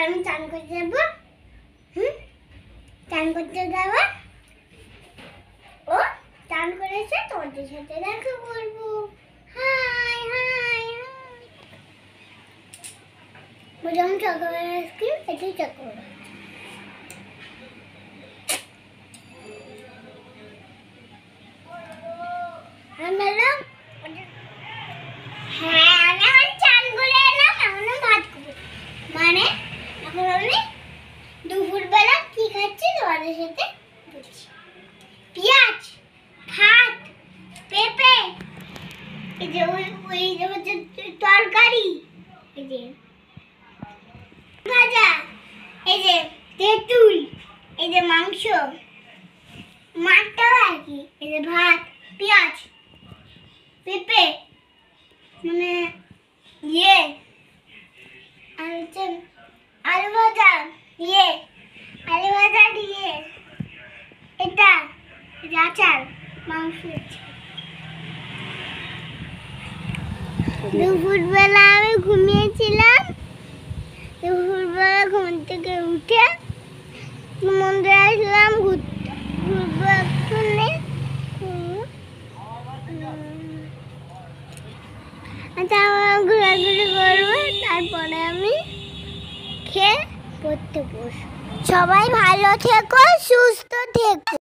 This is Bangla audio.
আমি চান করতে যাবো। চান করতে যাবো। ও চান করেছে, তোমাদের সাথে দেখা করবো। হাই হাই যেমন চকোবার আইসক্রিম এটাই চকোবার। হ্যাঁ আমি এখন চান করে এলাম, এখন ভাত খাবো। মানে এখন আমি দুপুরবেলা কি খাচ্ছি তোমাদের সাথে বলছি। পেঁয়াজ, ভাত, পেঁপে, এই যে ওই তরকারি, এই যে ভাজা, এই যে তেঁতুল, এই যে মাংস, মাছটাও আর কি, এই যে ভাত, পেঁয়াজ, পেঁপে, মানে ইয়ে আর হচ্ছে আলু ভাজা, ইয়ে আলু ভাজা দিয়ে এটা আচার, মাংস। দুপুরবেলা আমি ঘুমিয়েছিলাম। দুপুরবেলা ঘুম থেকে উঠে মন্দিরে আসলাম ঘুরতে, ঘুরবো একটুখানি। ঘোরাঘুরি করবো, তারপরে আমি খেয়ে পড়তে বসবো। সবাই ভালো থেকো, সুস্থ থেকো।